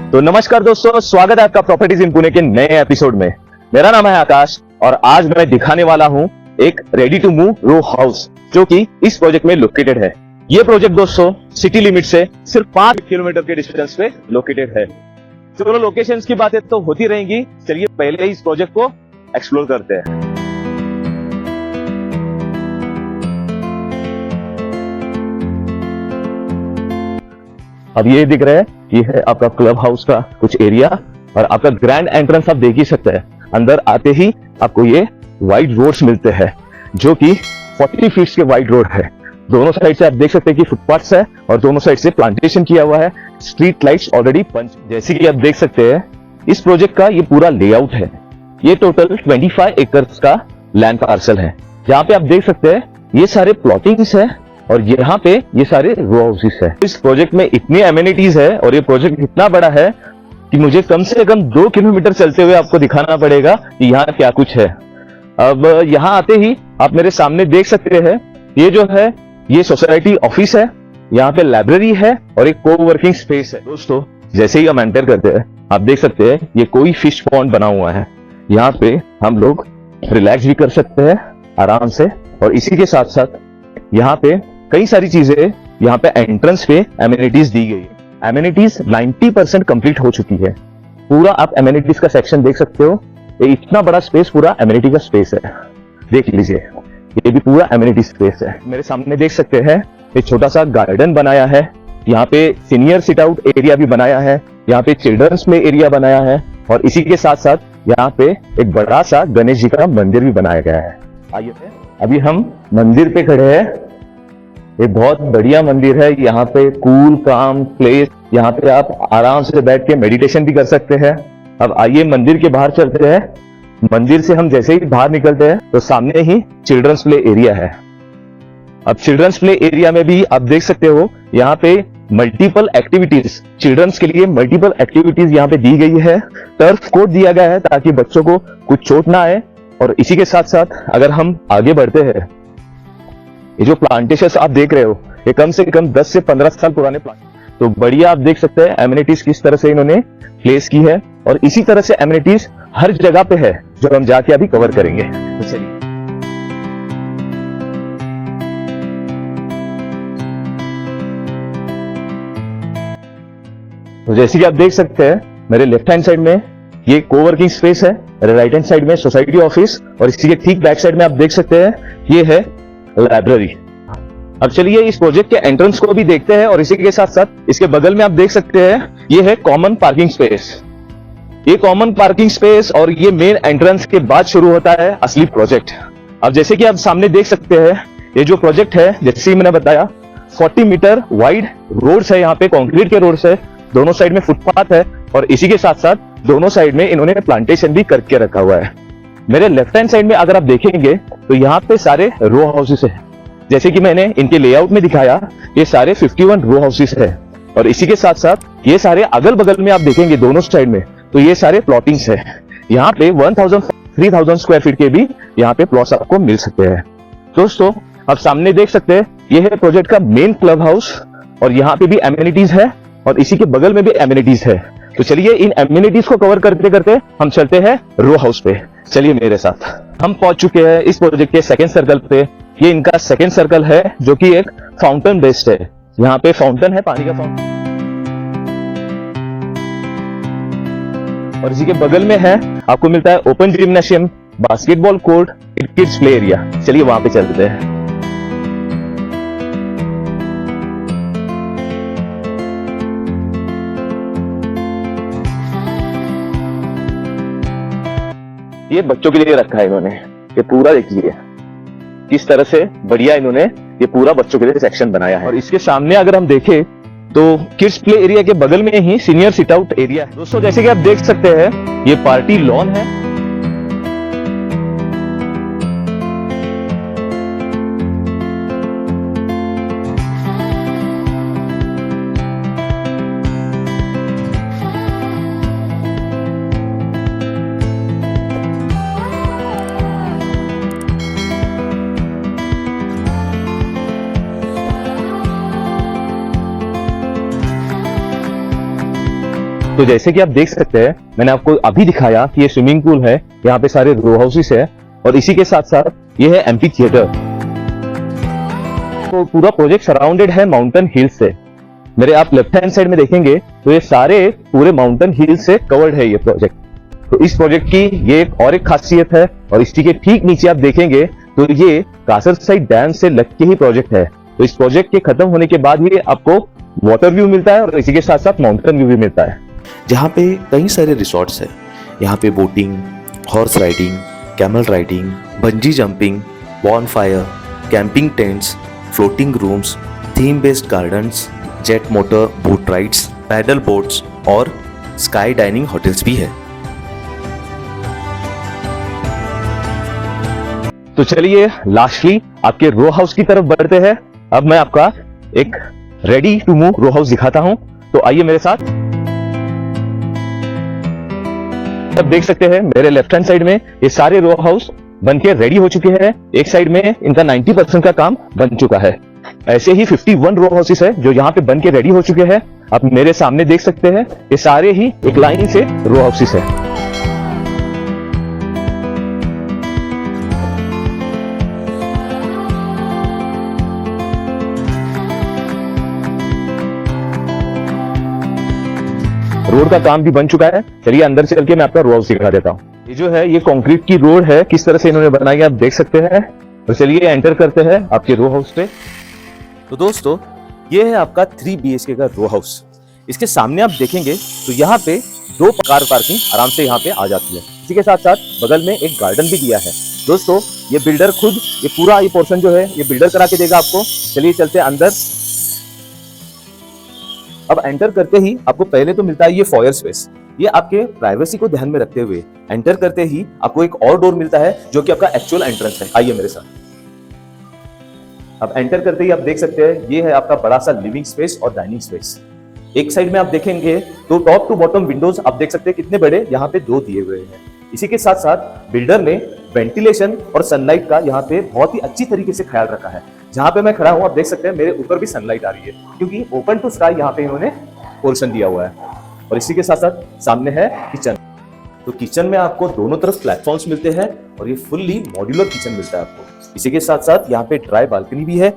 तो नमस्कार दोस्तों, स्वागत है आपका प्रॉपर्टीज इन पुणे के नए एपिसोड में। मेरा नाम है आकाश और आज मैं दिखाने वाला हूं एक ready to move row house जो कि इस प्रोजेक्ट में लोकेटेड है। ये प्रोजेक्ट दोस्तों सिटी लिमिट से सिर्फ 5 किलोमीटर के डिस्टेंस पे लोकेटेड है। चलो लोकेशंस की बातें तो होती रहेंगी, चलिए पहले इस प्रोजेक्ट को एक्सप्लोर करते हैं। अब ये दिख रहा है, ये है आपका क्लब हाउस का कुछ एरिया और आपका ग्रैंड एंट्रेंस आप देख ही सकते हैं। अंदर आते ही आपको ये वाइड रोड्स मिलते हैं जो कि 40 फीट के वाइड रोड है। दोनों साइड से आप देख सकते हैं कि फुटपाथ्स है और दोनों साइड से प्लांटेशन किया हुआ है। स्ट्रीट लाइट्स ऑलरेडी पंच, जैसे कि आप देख सकते हैं इस प्रोजेक्ट का ये पूरा लेआउट है। ये टोटल 25 एकर्स का लैंड पार्सल है। यहाँ पे आप देख सकते हैं ये सारे प्लॉटिंग्स है और यहाँ पे ये सारे रो हाउसेस है। इस प्रोजेक्ट में इतनी एमिनिटीज है और ये प्रोजेक्ट इतना बड़ा है कि मुझे कम से कम 2 किलोमीटर चलते हुए आपको दिखाना पड़ेगा कि यहाँ क्या कुछ है। अब यहाँ आते ही आप मेरे सामने देख सकते हैं ये जो है ये सोसाइटी ऑफिस है, यहाँ पे लाइब्रेरी है और एक कोवर्किंग स्पेस है। दोस्तों जैसे ही हम एंटर करते हैं आप देख सकते हैं ये कोई फिश पॉन्ड बना हुआ है। यहाँ पे हम लोग रिलैक्स भी कर सकते हैं आराम से और इसी के साथ साथ यहाँ पे कई सारी चीजें यहाँ पे एंट्रेंस पे एमिनिटीज दी गई है। एमिनिटीज 90% कंप्लीट हो चुकी है। पूरा आप एमिनिटीज का सेक्शन देख सकते हो। ये इतना बड़ा स्पेस पूरा एमिनिटी का स्पेस है, देख लीजिए। ये भी पूरा एमिनिटी स्पेस है। मेरे सामने देख सकते हैं एक छोटा सा गार्डन बनाया है। यहाँ पे सीनियर सिट आउट एरिया भी बनाया है, यहाँ पे चिल्ड्रंस प्ले एरिया बनाया है और इसी के साथ साथ यहाँ पे एक बड़ा सा गणेश जी का मंदिर भी बनाया गया है। आइए अभी हम मंदिर पे खड़े हैं। ये बहुत बढ़िया मंदिर है। यहाँ पे कूल काम प्लेस, यहाँ पे आप आराम से बैठ के मेडिटेशन भी कर सकते हैं। अब आइए मंदिर के बाहर चलते हैं। मंदिर से हम जैसे ही बाहर निकलते हैं तो सामने ही चिल्ड्रंस प्ले एरिया है। अब चिल्ड्रंस प्ले एरिया में भी आप देख सकते हो यहाँ पे मल्टीपल एक्टिविटीज, चिल्ड्रंस के लिए मल्टीपल एक्टिविटीज यहाँ पे दी गई है। टर्फ कोर्ट दिया गया है ताकि बच्चों को कुछ चोट ना आए। और इसी के साथ साथ अगर हम आगे बढ़ते हैं, ये जो प्लांटेशन आप देख रहे हो ये कम से कम 10 से 15 साल पुराने प्लांट, तो बढ़िया आप देख सकते हैं एमिनिटीज किस तरह से इन्होंने प्लेस की है और इसी तरह से एमिनिटीज हर जगह पे है जो हम जाके अभी कवर करेंगे। तो चलिए तो जैसे कि आप देख सकते हैं मेरे लेफ्ट हैंड साइड में ये कोवर्किंग स्पेस है, राइट हैंड साइड में सोसाइटी ऑफिस और इसी के ठीक बैक साइड में आप देख सकते हैं ये है लाइब्रेरी। अब चलिए इस प्रोजेक्ट के एंट्रेंस को भी देखते हैं और इसी के साथ साथ इसके बगल में आप देख सकते हैं ये है कॉमन पार्किंग स्पेस। ये कॉमन पार्किंग स्पेस और ये मेन एंट्रेंस के बाद शुरू होता है असली प्रोजेक्ट। अब जैसे कि आप सामने देख सकते हैं ये जो प्रोजेक्ट है जैसे मैंने बताया 40 मीटर वाइड रोड्स है, यहाँ पे कंक्रीट के रोड्स है, दोनों साइड में फुटपाथ है और इसी के साथ साथ दोनों साइड में इन्होंने प्लांटेशन भी करके रखा हुआ है। मेरे लेफ्ट हैंड साइड में अगर आप देखेंगे तो यहाँ पे सारे रो हाउसेस है। जैसे कि मैंने इनके लेआउट में दिखाया ये सारे 51 रो हाउसेस है और इसी के साथ साथ ये सारे अगल बगल में आप देखेंगे दोनों साइड में तो ये सारे प्लॉटिंग्स है। यहाँ पे 3000 स्क्वायर फीट के भी यहाँ पे प्लॉट्स आपको मिल सकते हैं। दोस्तों आप सामने देख सकते हैं ये है प्रोजेक्ट का मेन क्लब हाउस और यहाँ पे भी एमिनिटीज है और इसी के बगल में भी एमिनिटीज है। तो चलिए इन एमिनिटीज को कवर करते करते हम चलते हैं रो हाउस पे। चलिए मेरे साथ। हम पहुंच चुके हैं इस प्रोजेक्ट के सेकंड सर्कल पे। ये इनका सेकंड सर्कल है जो कि एक फाउंटेन बेस्ड है। यहाँ पे फाउंटेन है, पानी का फाउंटेन और इसी के बगल में है आपको मिलता है open gymnasium, basketball court, kids play area. चलिए वहां पे चलते हैं। ये बच्चों के लिए रखा है इन्होंने, ये पूरा देखिए किस तरह से बढ़िया इन्होंने ये पूरा बच्चों के लिए सेक्शन बनाया है। और इसके सामने अगर हम देखें तो किड्स प्ले एरिया के बगल में ही सीनियर सिट आउट एरिया है। दोस्तों जैसे कि आप देख सकते हैं ये पार्टी लॉन है। तो जैसे कि आप देख सकते हैं, मैंने आपको अभी दिखाया कि ये स्विमिंग पूल है, यहाँ पे सारे रो हाउसेस है और इसी के साथ साथ ये है एम्फी थिएटर। तो पूरा प्रोजेक्ट सराउंडेड है माउंटेन हिल से। मेरे आप लेफ्ट हैंड साइड में देखेंगे तो ये सारे पूरे माउंटेन हिल से कवर्ड है ये प्रोजेक्ट। तो इस प्रोजेक्ट की ये एक खासियत है और इसी के ठीक नीचे आप देखेंगे तो ये कासरसाई डैम से लग के ही प्रोजेक्ट है। तो इस प्रोजेक्ट के खत्म होने के बाद ही आपको वाटर व्यू मिलता है और इसी के साथ साथ माउंटेन व्यू भी मिलता है, जहाँ पे कई सारे रिसोर्ट्स हैं। यहाँ पे boating, horse riding, camel riding, bungee jumping, bonfire, camping tents, floating rooms, theme based gardens, jet motor boat rides, paddle boats और स्काई डाइनिंग होटल्स भी है। तो चलिए लास्टली आपके रो हाउस की तरफ बढ़ते हैं। अब मैं आपका एक ready to move row house दिखाता हूं, तो आइए मेरे साथ। अब देख सकते हैं मेरे लेफ्ट हैंड साइड में ये सारे रो हाउस बनके रेडी हो चुके हैं। एक साइड में इनका 90% का काम बन चुका है। ऐसे ही 51 रो हाउसेस है जो यहाँ पे बन के रेडी हो चुके हैं। आप मेरे सामने देख सकते हैं ये सारे ही एक लाइन से रो हाउसेस है। रोड का काम भी बन चुका है। चलिए अंदर से चल के मैं आपका रो हाउस दिखा देता हूँ। ये जो है ये कंक्रीट की रोड है, किस तरह से इन्होंने बनाई आप देख सकते हैं। तो चलिए एंटर करते हैं आपके रो हाउस पे। तो दोस्तों ये है आपका 3 BHK का रो हाउस। इसके सामने आप देखेंगे तो यहाँ पे 2 कार पार्किंग आराम से यहाँ पे आ जाती है। इसी के साथ साथ बगल में एक गार्डन भी दिया है। दोस्तों ये बिल्डर खुद ये पूरा ये पोर्शन जो है ये बिल्डर करा के देगा आपको। चलिए चलते हैं अंदर। अब एंटर करते ही आपको पहले तो मिलता है ये फॉयर स्पेस। ये आपके प्राइवेसी को ध्यान में रखते हुए एंटर करते ही आपको एक और डोर मिलता है जो कि आपका एक्चुअल एंट्रेंस है। आइए मेरे साथ। अब एंटर करते ही आप देख सकते हैं ये है आपका बड़ा सा लिविंग स्पेस और डाइनिंग स्पेस। एक साइड में आप देखेंगे तो टॉप टू बॉटम विंडोज आप देख सकते हैं कितने बड़े यहाँ पे 2 दिए हुए हैं। इसी के साथ साथ बिल्डर ने वेंटिलेशन और सनलाइट का यहाँ पे बहुत ही अच्छी तरीके से ख्याल रखा है। जहां पे मैं खड़ा हूं आप देख सकते हैं मेरे ऊपर भी सनलाइट आ रही है क्योंकि ओपन टू स्काई यहाँ पे इन्होंने पोर्शन दिया हुआ है। और इसी के साथ साथ सामने है किचन। तो किचन में आपको दोनों तरफ प्लेटफॉर्म्स मिलते हैं और ये फुल्ली मॉड्यूलर किचन मिलता है आपको। इसी के साथ साथ यहाँ पे ड्राई बालकनी भी है।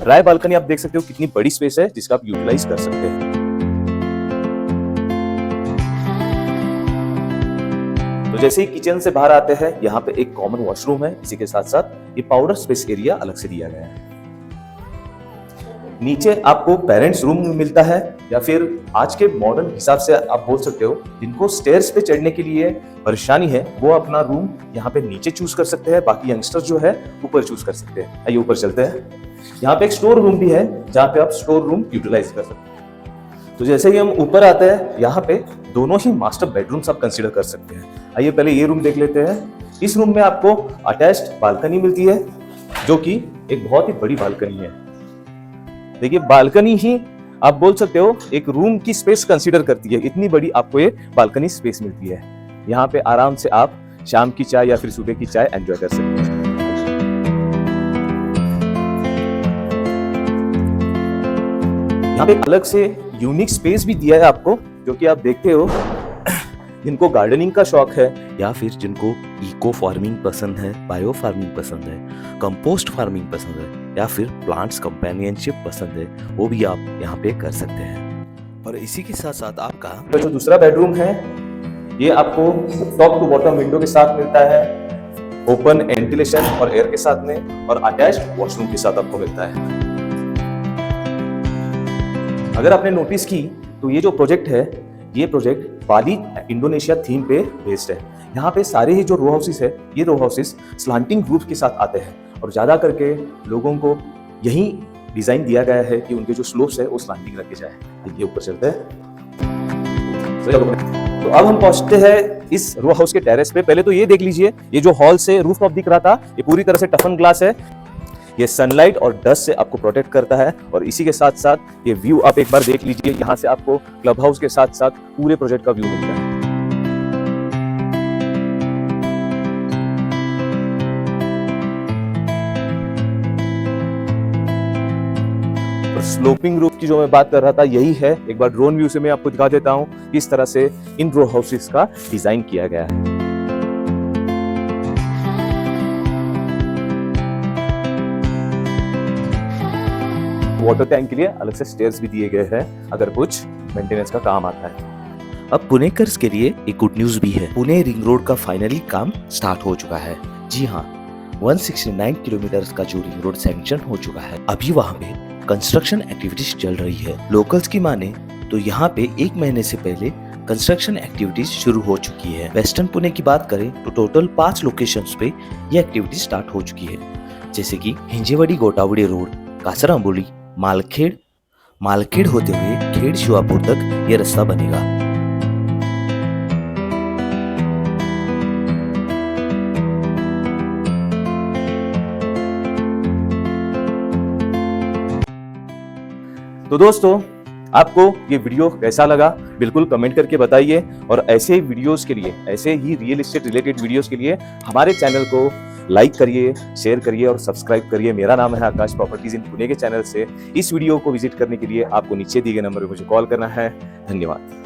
ड्राई बालकनी आप देख सकते हो कितनी बड़ी स्पेस है जिसका आप यूटिलाइज कर सकते हैं। तो जैसे ही किचन से बाहर आते हैं यहाँ पे एक कॉमन वॉशरूम है। इसी के साथ साथ ये पाउडर स्पेस एरिया अलग से दिया गया है। नीचे आपको पेरेंट्स रूम मिलता है या फिर आज के मॉडर्न हिसाब से आप बोल सकते हो जिनको स्टेयर्स पे चढ़ने के लिए परेशानी है वो अपना रूम यहाँ पे नीचे चूज कर सकते हैं। बाकी यंगस्टर्स जो है ऊपर चूज कर सकते हैं। आइए ऊपर चलते हैं। यहाँ पे एक स्टोर रूम भी है जहाँ पे आप स्टोर रूम यूटिलाइज कर सकते हैं। तो जैसे ही हम ऊपर आते हैं यहाँ पे दोनों ही मास्टर बेडरूम्स आप कंसीडर कर सकते हैं। आइए पहले ये रूम देख लेते हैं। इस रूम में आपको अटैच्ड बालकनी मिलती है जो कि एक बहुत ही बड़ी बालकनी है। देखिए बालकनी ही आप बोल सकते हो एक रूम की स्पेस कंसीडर करती है। इतनी बड़ी आपको ये बालकनी स्पेस मिलती है। यहाँ पे आराम से आप शाम की चाय या फिर सुबह की चाय एंजॉय कर सकते हैं। यहाँ पे अलग से यूनिक स्पेस भी दिया है आपको जो कि आप देखते हो जिनको गार्डनिंग का शौक है या फिर जिनको इको फार्मिंग पसंद है, बायो फार्मिंग पसंद है, कंपोस्ट फार्मिंग पसंद है या फिर प्लांट्स कंपेनियनशिप पसंद है वो भी आप यहाँ पे कर सकते हैं। और इसी के साथ साथ आपका जो दूसरा बेडरूम है ये आपको टॉप टू बॉटम विंडो के साथ मिलता है, ओपन वेंटिलेशन और एयर के साथ में और अटैच्ड वॉशरूम के साथ आपको मिलता है। अगर आपने नोटिस की तो ये जो प्रोजेक्ट है ये प्रोजेक्ट बाली इंडोनेशिया थीम पे बेस्ड है। यहाँ पे सारे ही जो रो हाउसेस है ये रो हाउसेस स्लांटिंग रूफ के साथ आते हैं और ज्यादा करके लोगों को यही डिजाइन दिया गया है कि उनके जो स्लोप्स है वो स्लांटिंग रखे जाए। ये ऊपर चलते हैं। तो अब हम पहुंचते हैं इस रो हाउस के टेरेस पे। पहले तो ये देख लीजिए ये जो हॉल से रूफ टॉप दिख रहा था ये पूरी तरह से टफन ग्लास है। ये सनलाइट और डस्ट से आपको प्रोटेक्ट करता है और इसी के साथ साथ ये व्यू आप एक बार देख लीजिए। यहाँ से आपको क्लब हाउस के साथ साथ पूरे प्रोजेक्ट का व्यू मिलता है। और स्लोपिंग रूफ की जो मैं बात कर रहा था यही है। एक बार ड्रोन व्यू से मैं आपको दिखा देता हूँ किस तरह से इन रो हाउसेस का डिजाइन किया गया है। वाटर टैंक के लिए अलग से स्टेयर्स भी दिए गए हैं अगर कुछ मेंटेनेंस का काम आता है। अब पुणेकर्स के लिए एक गुड न्यूज भी है। पुणे रिंग रोड का फाइनली काम स्टार्ट हो चुका है। जी हाँ, 169 किलोमीटर का जो रिंग रोड सैंक्शन हो चुका है, अभी वहाँ पे कंस्ट्रक्शन एक्टिविटीज चल रही है। लोकल्स की माने तो यहाँ पे 1 महीने से पहले कंस्ट्रक्शन एक्टिविटीज शुरू हो चुकी है। वेस्टर्न पुणे की बात करें तो टोटल 5 लोकेशंस पे ये एक्टिविटी स्टार्ट हो चुकी है, जैसे कि हिंजेवाड़ी गोटावड़ी रोड, कासरांबोली, मालखेड़ होते हुए खेड़ शिवापुर तक ये रास्ता बनेगा। तो दोस्तों, आपको ये वीडियो कैसा लगा बिल्कुल कमेंट करके बताइए, और ऐसे ही वीडियोस के लिए, ऐसे ही रियल एस्टेट रिलेटेड वीडियोस के लिए हमारे चैनल को लाइक करिए, शेयर करिए और सब्सक्राइब करिए। मेरा नाम है आकाश प्रॉपर्टीज इन पुणे के चैनल से। इस वीडियो को विजिट करने के लिए आपको नीचे दिए गए नंबर पर मुझे कॉल करना है। धन्यवाद।